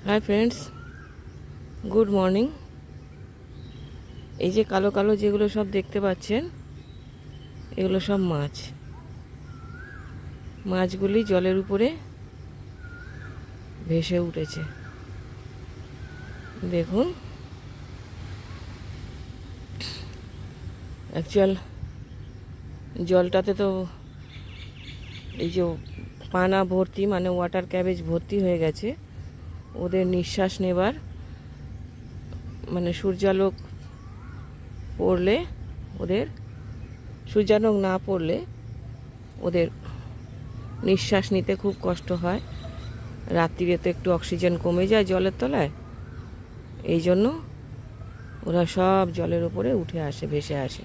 Hi friends, good morning. এই যে কালো কালো যেগুলো সব দেখতে পাচ্ছেন, এগুলো সব মাছ। মাছগুলি জলের উপরে ভেসে উঠেছে। দেখুন, অ্যাকচুয়াল জলটাতে তো এই যে পানা ভর্তি, মানে ওয়াটার ক্যাবেজ ভর্তি হয়ে গেছে। ওদের নিঃশ্বাস নেবার, মানে সূর্যালোক পড়লে সূর্যালোক না পড়লে ওদের নিঃশ্বাস নিতে খুব কষ্ট হয়। রাত্রিরে তো একটু অক্সিজেন কমে যায় জলের তলায়, এই জন্য ওরা সব জলের উপরে উঠে আসে, ভেসে আসে।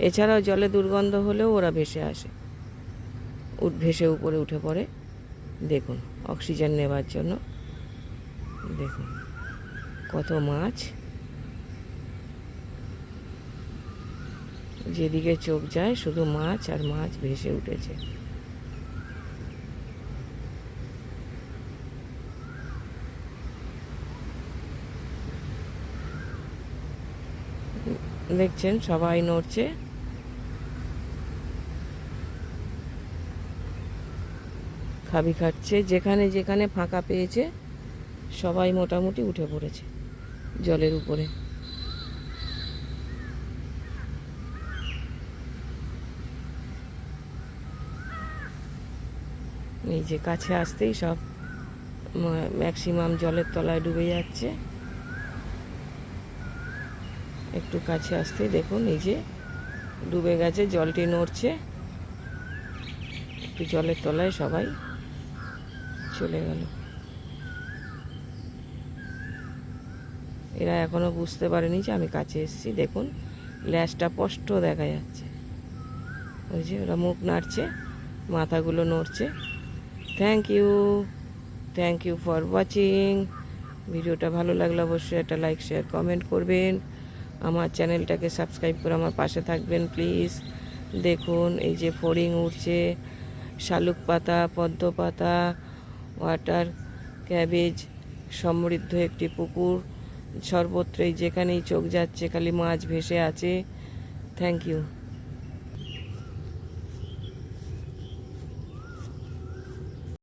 এছাড়াও জলে দুর্গন্ধ হলেও ওরা ভেসে আসে, ভেসে উপরে উঠে পড়ে। দেখুন, অক্সিজেন নেবার জন্য। দেখুন কত মাছ, যেদিকে চোখ যায় শুধু মাছ আর মাছ ভেসে উঠেছে। দেখছেন সবাই নড়ছে, খাবি খাচ্ছে। যেখানে যেখানে ফাঁকা পেয়েছে সবাই মোটামুটি উঠে পড়েছে জলের উপরে। এই যে কাছে আসতেই সব ম্যাক্সিমাম জলের তলায় ডুবে যাচ্ছে। একটু কাছে আসতেই দেখুন এই যে ডুবে গেছে, জলটি নড়ছে। একটু জলের তলায় সবাই চলে গেল। এরা এখনো বুঝতে পারেনি যে আমি কাছে এসেছি। দেখুন ল্যাজটা স্পষ্ট দেখা যাচ্ছে। ওই যে ওরা মুখ নাড়ছে, মাথাগুলো নড়ছে। Thank you for watching. ভিডিওটা ভালো লাগলে অবশ্যই একটা লাইক, শেয়ার, কমেন্ট করবেন। আমার চ্যানেলটাকে সাবস্ক্রাইব করে আমার পাশে থাকবেন প্লিজ। দেখুন এই যে ফড়িং উঠছে, শালুক পাতা, পদ্ম পাতা, ওয়াটার ক্যাবেজ সমৃদ্ধ একটি পুকুর। সর্বত্রই যেখানেই চোখ যাচ্ছে খালি মাছ ভেসে আছে। Thank you.